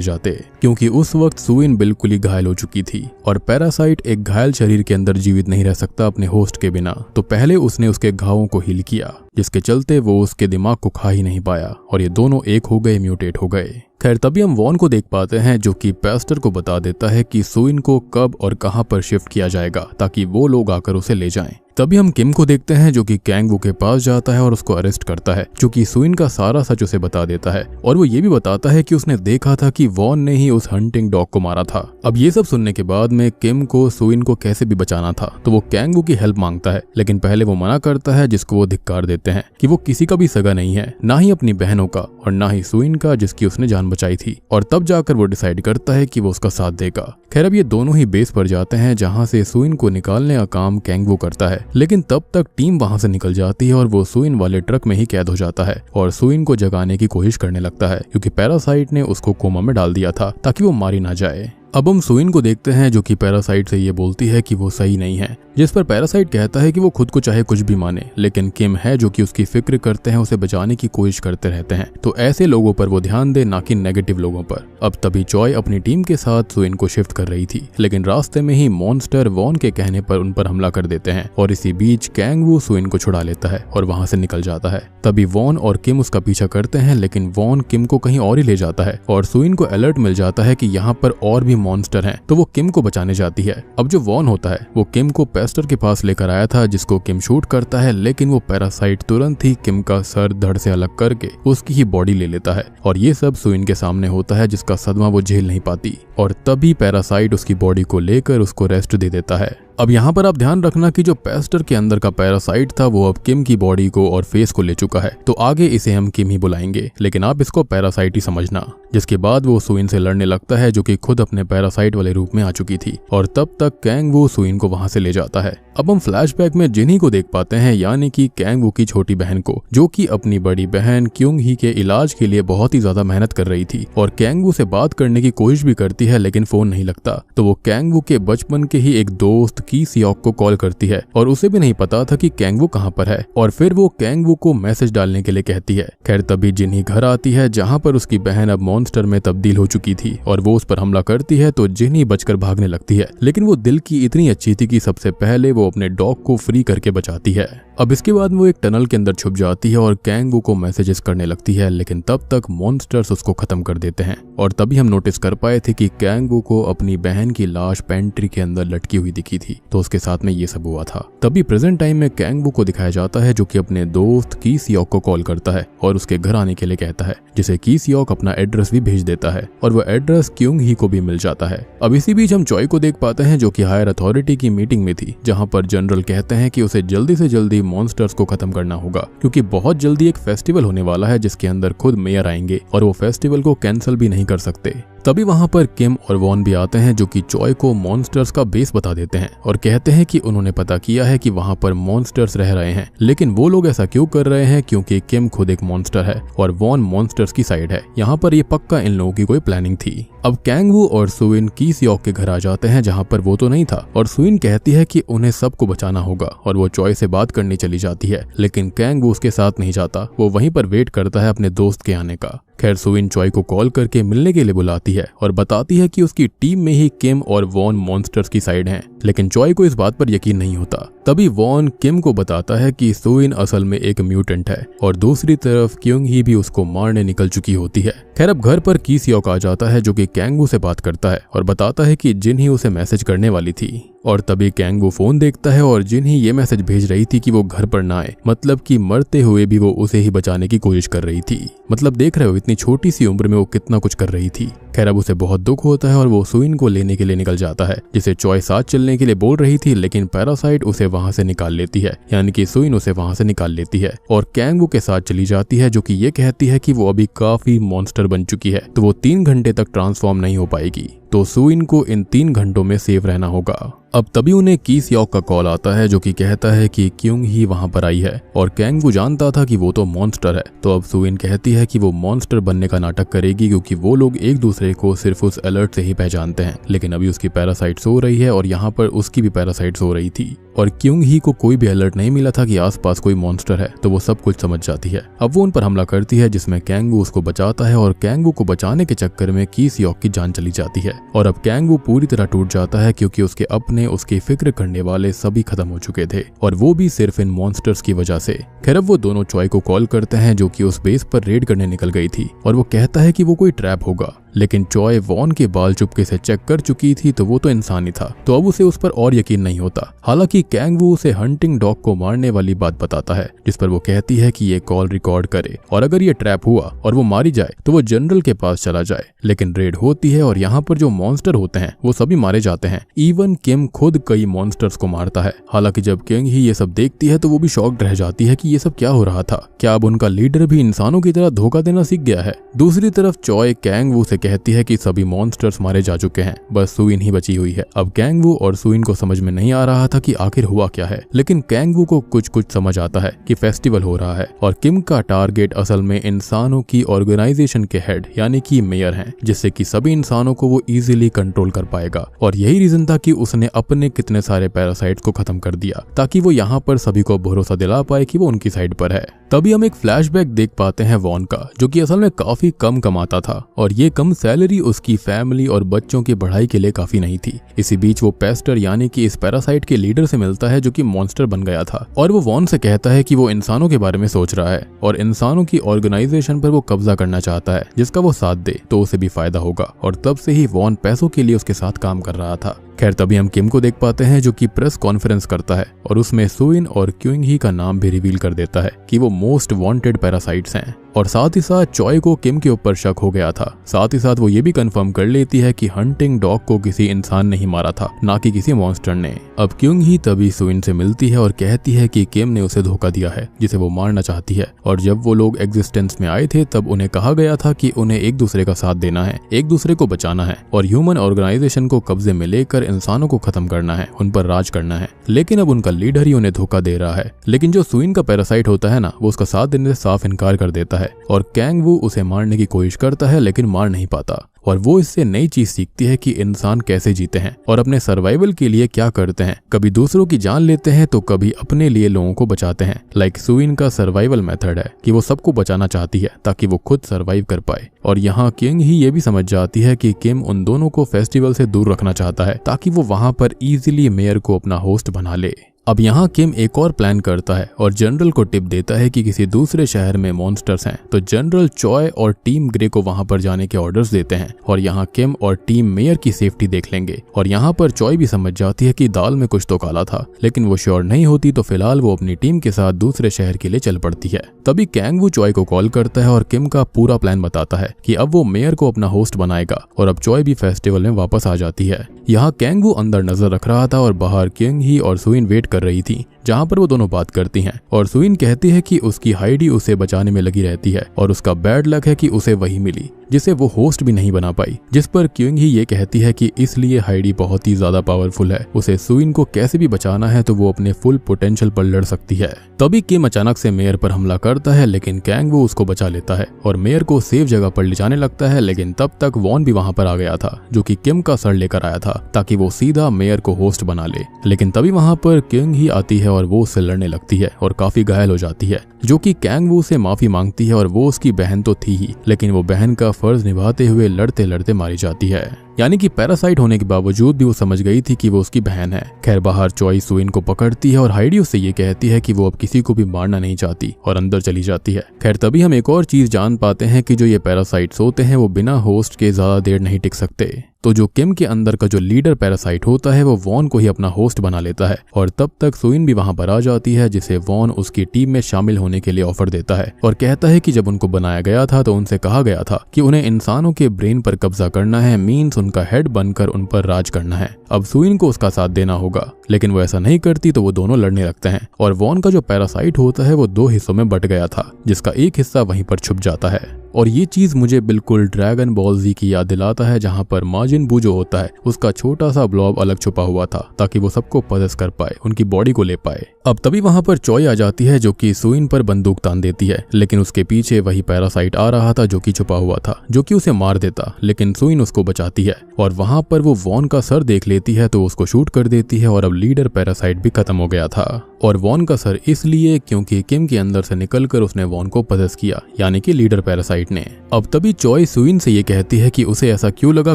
जाते, क्योंकि उस वक्त सुइन बिल्कुल ही घायल हो चुकी थी और पैरासाइट एक घायल शरीर के अंदर जीवित नहीं रह सकता अपने होस्ट के बिना। तो पहले उसने उसके घावों को हील किया जिसके चलते वो उसके दिमाग को खा ही नहीं पाया और ये दोनों एक हो गए, म्यूटेट हो गए। खैर तभी हम वॉन को देख पाते हैं जो कि पेस्टर को बता देता है कि सुइन को कब और कहां पर शिफ्ट किया जाएगा ताकि वो लोग आकर उसे ले जाएं। तभी हम किम को देखते हैं जो कि कैंगवू के पास जाता है और उसको अरेस्ट करता है, जो कि सुइन का सारा सच उसे बता देता है और वो ये भी बताता है कि उसने देखा था कि वॉन ने ही उस हंटिंग डॉग को मारा था। अब ये सब सुनने के बाद में किम को सुइन को कैसे भी बचाना था तो वो कैंगवू की हेल्प मांगता है, लेकिन पहले वो मना करता है जिसको वो धिक्कार देते हैं कि वो किसी का भी सगा नहीं है, ना ही अपनी बहनों का और ना ही सुइन का जिसकी उसने जान बचाई थी। और तब जाकर वो डिसाइड करता है कि वो उसका साथ देगा। खैर अब ये दोनों ही बेस पर जाते हैं जहां से सुइन को निकालने का काम कैंगवू करता है, लेकिन तब तक टीम वहां से निकल जाती है और वो सुइन वाले ट्रक में ही कैद हो जाता है और सुइन को जगाने की कोशिश करने लगता है क्योंकि पैरासाइट ने उसको कोमा में डाल दिया था ताकि वो मारी ना जाए। अब हम सुइन को देखते हैं जो कि पैरासाइट से ये बोलती है कि वो सही नहीं है, जिस पर पैरासाइट कहता है कि वो खुद को चाहे कुछ भी माने, लेकिन किम है जो कि उसकी फिक्र करते हैं, उसे बचाने की कोशिश करते रहते हैं, तो ऐसे लोगों पर वो ध्यान दे ना कि नेगेटिव लोगों पर। अब तभी चॉय अपनी टीम के साथ सुइन को शिफ्ट कर रही थी, लेकिन रास्ते में ही मॉन्स्टर वॉन के कहने पर उन पर हमला कर देते हैं और इसी बीच कैंगवू सुइन को छुड़ा लेता है और वहां से निकल जाता है। तभी वॉन और किम उसका पीछा करते हैं, लेकिन वॉन किम को कहीं और ही ले जाता है और सुइन को अलर्ट मिल जाता है कि यहाँ पर और भी मॉन्स्टर हैं, तो वो किम को बचाने जाती है। अब जो वॉन होता है वो किम को पेस्टर के पास लेकर आया था जिसको किम शूट करता है, लेकिन वो पैरासाइट तुरंत ही किम का सर धड़ से अलग करके उसकी ही बॉडी ले लेता है और ये सब सुइन के सामने होता है जिसका सदमा वो झेल नहीं पाती और तभी पैरासाइट उसकी बॉडी को लेकर उसको रेस्ट दे देता है। अब यहाँ पर आप ध्यान रखना कि जो पेस्टर के अंदर का पैरासाइट था वो अब किम की बॉडी को और फेस को ले चुका है, तो आगे इसे हम किम ही बुलाएंगे, लेकिन आप इसको पैरासाइट ही समझना। जिसके बाद वो सुइन से लड़ने लगता है जो कि खुद अपने पैरासाइट वाले रूप में आ चुकी थी और तब तक कैंगवू सुइन को वहां से ले जाता है। अब हम फ्लैशबैक में जिन्ही को देख पाते हैं, यानी कि कैंगवू की छोटी बहन को, जो कि अपनी बड़ी बहन क्योंग ही के इलाज के लिए बहुत ही ज्यादा मेहनत कर रही थी और कैंगवू से बात करने की कोशिश भी करती है लेकिन फोन नहीं लगता, तो वो कैंगवू के बचपन के ही एक दोस्त की सियोक को कॉल करती है और उसे भी नहीं पता था कि कैंगवू कहाँ पर है और फिर वो कैंगवू को मैसेज डालने के लिए कहती है। खैर तभी जिन्ही घर आती है जहाँ पर उसकी बहन अब मॉन्स्टर में तब्दील हो चुकी थी और वो उस पर हमला करती है, तो जिन्ही बचकर भागने लगती है, लेकिन वो दिल की इतनी अच्छी थी कि सबसे पहले वो अपने डॉग को फ्री करके बचाती है। अब इसके बाद वो एक टनल के अंदर छुप जाती है और कैंगवू को मैसेजेस करने लगती है, लेकिन तब तक मॉन्स्टर्स उसको खत्म कर देते हैं और तभी हम नोटिस कर पाए थे कि कैंगवू को अपनी बहन की लाश पेंट्री के अंदर लटकी हुई दिखी थी, तो उसके साथ में ये सब हुआ था। तभी प्रेजेंट टाइम में कैंगवू को दिखाया जाता है जो कि अपने दोस्त की सियोक को कॉल करता है और उसके घर आने के लिए कहता है, जिसे की सियोक अपना एड्रेस भी भेज देता है और वो एड्रेस क्योंग ही को भी मिल जाता है। अब इसी बीच हम चॉय को देख पाते हैं जो कि हायर अथॉरिटी की मीटिंग में थी, जहां पर जनरल कहते हैं कि उसे जल्दी से जल्दी मॉन्स्टर्स को खत्म करना होगा क्योंकि बहुत जल्दी एक फेस्टिवल होने वाला है जिसके अंदर खुद मेयर आएंगे और वो फेस्टिवल को कैंसिल भी नहीं कर सकते। तभी वहां पर किम और वॉन भी आते हैं जो कि चॉय को मॉन्स्टर्स का बेस बता देते हैं और कहते हैं कि उन्होंने पता किया है कि वहां पर मॉन्स्टर्स रह रहे हैं, लेकिन वो लोग ऐसा क्यों कर रहे हैं क्योंकि किम खुद एक मॉन्स्टर है और वॉन मॉन्स्टर्स की साइड है। यहाँ पर ये पक्का इन लोगों की कोई प्लानिंग थी। अब कैंग-वू और सुइन की-सियोक के घर आ जाते हैं जहाँ पर वो तो नहीं था और सुइन कहती है कि उन्हें सबको बचाना होगा और वो चॉय से बात करने चली जाती है, लेकिन कैंग-वू उसके साथ नहीं जाता। वो वहीं पर वेट करता है अपने दोस्त के आने का। खैर सुइन चॉय को कॉल करके मिलने के लिए बुलाती है और बताती है कि उसकी टीम में ही किम और वॉन मॉन्स्टर्स की साइड हैं, लेकिन चॉय को इस बात पर यकीन नहीं होता। तभी वॉन किम को बताता है कि सुइन असल में एक म्यूटेंट है और दूसरी तरफ क्योंग ही भी उसको मारने निकल चुकी होती है। खैर अब घर पर की-सियोक आ जाता है जो कि कैंग-वू से बात करता है और बताता है कि जिन ही उसे मैसेज करने वाली थी और तभी कैंग-वू फोन देखता है और जिन ही ये मैसेज भेज रही थी कि वो घर पर ना आए, मतलब कि मरते हुए भी वो उसे ही बचाने की कोशिश कर रही थी। मतलब देख रहे हो इतनी छोटी सी उम्र में वो कितना कुछ कर रही थी। खैर अब उसे बहुत दुख होता है और वो सुइन को लेने के लिए निकल जाता है, जिसे चॉय साथ चलने के लिए बोल रही थी, लेकिन पैरासाइट उसे वहां से निकाल लेती है, यानी कि सुइन उसे वहां से निकाल लेती है और कैंग-वू के साथ चली जाती है जो कि ये कहती है कि वो अभी काफी मॉन्स्टर बन चुकी है तो वो 3 घंटे तक ट्रांसफॉर्म नहीं हो पाएगी, तो सुइन को इन 3 घंटों में सेफ रहना होगा। अब तभी उन्हें की-सियोक का कॉल आता है जो कि कहता है कि क्योंग ही वहां पर आई है और कैंग-वू जानता था कि वो तो मॉन्स्टर है। तो अब सुइन कहती है कि वो मॉन्स्टर बनने का नाटक करेगी क्योंकि वो लोग एक दूसरे को सिर्फ उस अलर्ट से ही पहचानते हैं, लेकिन अभी उसकी पैरासाइट सो रही है और यहाँ पर उसकी भी पैरासाइट सो रही थी और क्योंग ही को कोई भी अलर्ट नहीं मिला था कि आसपास कोई मॉन्स्टर है, तो वो सब कुछ समझ जाती है। अब वो उन पर हमला करती है जिसमें कैंग-वू उसको बचाता है और कैंग-वू को बचाने के चक्कर में की-सियोक की जान चली जाती है और अब कैंग-वू पूरी तरह टूट जाता है क्योंकि उसके अपने उसकी फिक्र करने वाले सभी खत्म हो चुके थे और वो भी सिर्फ इन मॉन्स्टर्स की वजह से। खैर अब वो दोनों चॉय को कॉल करते हैं जो कि उस बेस पर रेड करने निकल गई थी और वो कहता है कि वो कोई ट्रैप होगा, लेकिन चॉय वॉन के बाल चुपके से चेक कर चुकी थी तो वो तो इंसान ही था, तो अब उसे उस पर और यकीन नहीं होता। हालांकि कैंग-वू उसे हंटिंग डॉग को मारने वाली बात बताता है, जिस पर वो कहती है कि ये कॉल रिकॉर्ड करे और अगर ये ट्रैप हुआ और वो मारी जाए तो वो जनरल के पास चला जाए। लेकिन रेड होती है और यहाँ पर जो मॉन्स्टर होते हैं वो सभी मारे जाते हैं, इवन किम खुद कई मॉन्स्टर्स को मारता है। हालांकि जब किंग ही ये सब देखती है तो वो भी शॉक्ड रह जाती है कि ये सब क्या हो रहा था, क्या अब उनका लीडर भी इंसानों की तरह धोखा देना सीख गया है। दूसरी तरफ चॉय कैंग-वू से कहती है कि सभी मॉन्स्टर्स मारे जा चुके हैं, बस सुइन ही बची हुई है। अब कैंग-वू और सुइन को समझ में नहीं आ रहा था कि आखिर हुआ क्या है, लेकिन कैंग-वू को कुछ समझ आता है कि फेस्टिवल हो रहा है और किम का टारगेट असल में इंसानों की ऑर्गेनाइजेशन के हेड यानी कि मेयर हैं, जिससे कि सभी इंसानों को वो इजीली कंट्रोल कर पाएगा। और यही रीजन था कि उसने अपने कितने सारे पैरासाइट्स को खत्म कर दिया ताकि वो यहाँ पर सभी को भरोसा दिला पाए कि वो उनकी साइड पर है। तभी हम एक फ्लैशबैक देख पाते हैं वॉन का, जो कि असल में काफी कम कमाता था और ये कम सैलरी उसकी फैमिली और बच्चों की पढ़ाई के लिए काफी नहीं थी। इसी बीच वो पेस्टर यानी कि इस पैरासाइट के लीडर से मिलता है जो कि मॉन्स्टर बन गया था और वो वॉन से कहता है कि वो इंसानों के बारे में सोच रहा है और इंसानों की ऑर्गेनाइजेशन पर वो कब्जा करना चाहता है, जिसका वो साथ दे तो उसे भी फायदा होगा। और तब से ही वॉन पैसों के लिए उसके साथ काम कर रहा था। खैर तभी हम किम को देख पाते हैं जो कि प्रेस कॉन्फ्रेंस करता है और उसमें सुइन और क्योंग ही का नाम भी रिवील कर देता है कि वो मोस्ट वांटेड पैरासाइट्स हैं और साथ ही साथ चॉय को किम के ऊपर शक हो गया था। साथ ही साथ वो ये भी कंफर्म कर लेती है कि हंटिंग डॉग को किसी इंसान ने ही मारा था, ना कि किसी मॉन्स्टर ने। अब क्योंग ही तभी सुइन से मिलती है और कहती है कि किम ने उसे धोखा दिया है जिसे वो मारना चाहती है और जब वो लोग एग्जिस्टेंस में आए थे तब उन्हें कहा गया था कि उन्हें एक दूसरे का साथ देना है, एक दूसरे को बचाना है और ह्यूमन ऑर्गेनाइजेशन को कब्जे में लेकर इंसानों को खत्म करना है, उन पर राज करना है। लेकिन अब उनका लीडर ही उन्हें धोखा दे रहा है। लेकिन जो सुइन का पैरासाइट होता है ना, वो उसका साथ देने से साफ इनकार कर देता है और कैंग-वू उसे मारने की कोशिश करता है लेकिन मार नहीं पाता और वो इससे नई चीज सीखती है कि इंसान कैसे जीते हैं और अपने सर्वाइवल के लिए क्या करते हैं। कभी दूसरों की जान लेते हैं तो कभी अपने लिए लोगों को बचाते हैं। लाइक सुइन का सर्वाइवल मेथड है कि वो सबको बचाना चाहती है ताकि वो खुद सर्वाइव कर पाए। और यहाँ किंग ही ये भी समझ जाती है कि किम उन दोनों को फेस्टिवल से दूर रखना चाहता है ताकि वो वहां पर इजीली मेयर को अपना होस्ट बना ले। अब यहाँ किम एक और प्लान करता है और जनरल को टिप देता है कि किसी दूसरे शहर में मॉन्स्टर्स हैं, तो जनरल चॉय और टीम ग्रे को वहां पर जाने के ऑर्डर्स देते हैं और यहाँ किम और टीम मेयर की सेफ्टी देख लेंगे। और यहाँ पर चॉय भी समझ जाती है कि दाल में कुछ तो काला था, लेकिन वो श्योर नहीं होती तो फिलहाल वो अपनी टीम के साथ दूसरे शहर के लिए चल पड़ती है। तभी कैंग-वू चॉय को कॉल करता है और किम का पूरा प्लान बताता है कि अब वो मेयर को अपना होस्ट बनाएगा और अब चॉय भी फेस्टिवल में वापस आ जाती है। यहाँ कैंग-वू अंदर नजर रख रहा था और बाहर किंग ही और सुइन वेट कर रही थी जहाँ पर वो दोनों बात करती हैं और सुइन कहती है कि उसकी हाइडी उसे बचाने में लगी रहती है और उसका बैड लक है कि उसे वही मिली जिसे वो होस्ट भी नहीं बना पाई। जिस पर क्योंग ही ये कहती है कि इसलिए हाइडी बहुत ही ज्यादा पावरफुल है, उसे सुइन को कैसे भी बचाना है तो वो अपने फुल पोटेंशियल पर लड़ सकती है। तभी किम अचानक से मेयर पर हमला करता है, लेकिन कैंग वो उसको बचा लेता है और मेयर को सेफ जगह पर ले जाने लगता है। लेकिन तब तक वॉन भी वहां पर आ गया था, जो कि किम का सर लेकर आया था ताकि वो सीधा मेयर को होस्ट बना ले। लेकिन तभी वहां पर क्योंग ही आती है और वो उससे लड़ने लगती है और काफी घायल हो जाती है, जो कि कैंग वो से माफी मांगती है और वो उसकी बहन तो थी ही, लेकिन वो बहन का फर्ज निभाते हुए लड़ते लड़ते मारी जाती है। यानी कि पैरासाइट होने के बावजूद भी वो समझ गई थी कि वो उसकी बहन है। खैर बाहर चॉय सुइन को पकड़ती है और हाइडी उससे ये कहती है कि वो अब किसी को भी मारना नहीं चाहती और अंदर चली जाती है। खैर तभी हम एक और चीज जान पाते हैं कि जो ये पैरासाइट्स होते हैं वो बिना होस्ट के ज्यादा देर नहीं टिक सकते। तो जो किम के अंदर का जो लीडर पैरासाइट होता है वो वॉन को ही अपना होस्ट बना लेता है और तब तक सुइन भी वहां पर आ जाती है, जिसे वॉन उसकी टीम में शामिल होने के लिए ऑफर देता है और कहता है कि जब उनको बनाया गया था तो उनसे कहा गया था कि उन्हें इंसानों के ब्रेन पर कब्जा करना है, मीन्स उनका हेड बनकर उन पर राज करना है। अब सुइन को उसका साथ देना होगा, लेकिन वो ऐसा नहीं करती तो वो दोनों लड़ने लगते हैं और वॉन का जो पैरासाइट होता है वो 2 हिस्सों में बट गया था, जिसका एक हिस्सा वहीं पर छुप जाता है। और ये चीज मुझे बिल्कुल ड्रैगन बॉल जी की याद दिलाता है, जहां पर माजिन बू जो होता है उसका छोटा सा ब्लॉब अलग छुपा हुआ था ताकि वो सबको पजेस कर पाए, उनकी बॉडी को ले पाए। अब तभी वहां पर चॉय आ जाती है जो कि सुइन पर बंदूक तान देती है, लेकिन उसके पीछे वही पैरासाइट आ रहा था जो कि छुपा हुआ था, जो कि उसे मार देता, लेकिन सुइन उसको बचाती है और वहां पर वो वॉन का सर देख लेती है तो उसको शूट कर देती है और अब लीडर पैरासाइट भी खत्म हो गया था। और वॉन का सर इसलिए क्योंकि किम के अंदर से निकलकर उसने वॉन को पजेस किया, यानी कि लीडर पैरासाइट ने। अब तभी चॉय सुइन से ये कहती है कि उसे ऐसा क्यों लगा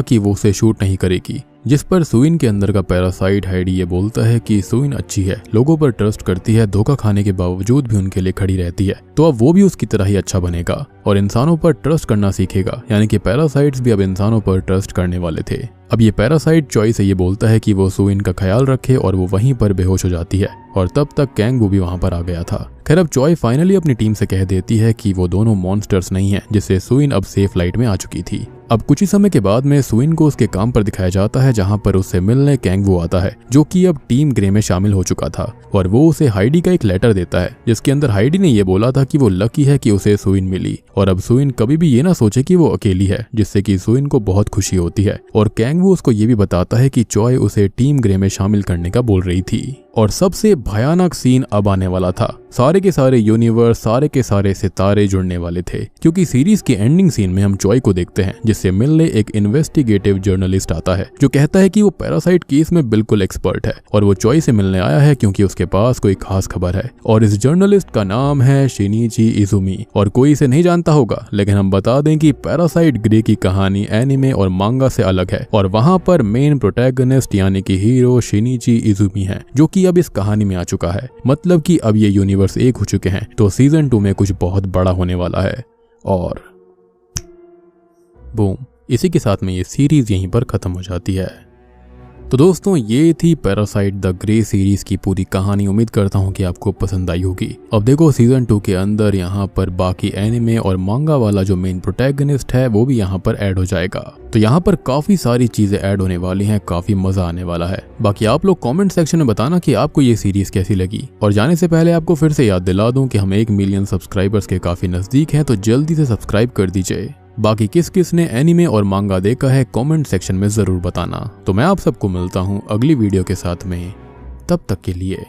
कि वो उसे शूट नहीं करेगी, जिस पर सुइन के अंदर का पैरासाइट हाइडी ये बोलता है कि सुइन अच्छी है, लोगों पर ट्रस्ट करती है, धोखा खाने के बावजूद भी उनके लिए खड़ी रहती है, तो अब वो भी उसकी तरह ही अच्छा बनेगा और इंसानों पर ट्रस्ट करना सीखेगा। यानी कि पैरासाइट्स भी अब इंसानों पर ट्रस्ट करने वाले थे। अब ये पैरासाइट चॉय से ये बोलता है कि वो सुइन का ख्याल रखे और वो वहीं पर बेहोश हो जाती है और तब तक कैंग वो भी वहां पर आ गया था। खैर अब चॉय फाइनली अपनी टीम से कह देती है कि वो दोनों मॉन्स्टर्स नहीं हैं, जिससे सुइन अब सेफ लाइट में आ चुकी थी। अब कुछ ही समय के बाद में सुइन को उसके काम पर दिखाया जाता है, जहां पर उससे मिलने कैंग वो आता है, जो कि अब टीम ग्रे में शामिल हो चुका था और वो उसे हाइडी का एक लेटर देता है, जिसके अंदर हाइडी ने ये बोला था कि वो लकी है कि उसे सुइन मिली और अब सुइन कभी भी ये ना सोचे कि वो अकेली है, जिससे कि सुइन को बहुत खुशी होती है। और कैंग वो उसको ये भी बताता है कि चॉय उसे टीम ग्रे में शामिल करने का बोल रही थी। और सबसे भयानक सीन अब आने वाला था। सारे के सारे यूनिवर्स, सारे के सारे सितारे जुड़ने वाले थे, क्योंकि सीरीज के एंडिंग सीन में हम चॉय को देखते हैं, जिससे मिलने एक इन्वेस्टिगेटिव जर्नलिस्ट आता है जो कहता है कि वो पैरासाइट केस में बिल्कुल एक्सपर्ट है और वो चॉय से मिलने आया है क्योंकि उसके पास कोई खास खबर है। और इस जर्नलिस्ट का नाम है शिनिची इजुमी और कोई इसे नहीं जानता होगा, लेकिन हम बता दें कि पैरासाइट ग्रे की कहानी एनिमे और मांगा से अलग है और वहां पर मेन प्रोटैगनिस्ट यानी कि हीरो शिनिची इजुमी है, जो कि अब इस कहानी में आ चुका है। मतलब कि अब ये यूनिवर्स एक हो चुके हैं, तो सीजन 2 में कुछ बहुत बड़ा होने वाला है। और बूम, इसी के साथ में ये सीरीज यहीं पर खत्म हो जाती है। तो दोस्तों ये थी पैरासाइट द ग्रे सीरीज की पूरी कहानी। उम्मीद करता हूँ कि आपको पसंद आई होगी। अब देखो सीजन 2 के अंदर यहाँ पर बाकी एनिमे और मांगा वाला जो मेन प्रोटैगनिस्ट है वो भी यहाँ पर ऐड हो जाएगा, तो यहाँ पर काफी सारी चीजें ऐड होने वाली हैं, काफी मजा आने वाला है। बाकी आप लोग कमेंट सेक्शन में बताना कि आपको ये सीरीज कैसी लगी। और जाने से पहले आपको फिर से याद दिला दूं कि हम 1 मिलियन सब्सक्राइबर्स के काफी नजदीक हैं, तो जल्दी से सब्सक्राइब कर दीजिए। बाकी किस किस ने एनिमे और मांगा देखा है कमेंट सेक्शन में जरूर बताना। तो मैं आप सबको मिलता हूँ अगली वीडियो के साथ में, तब तक के लिए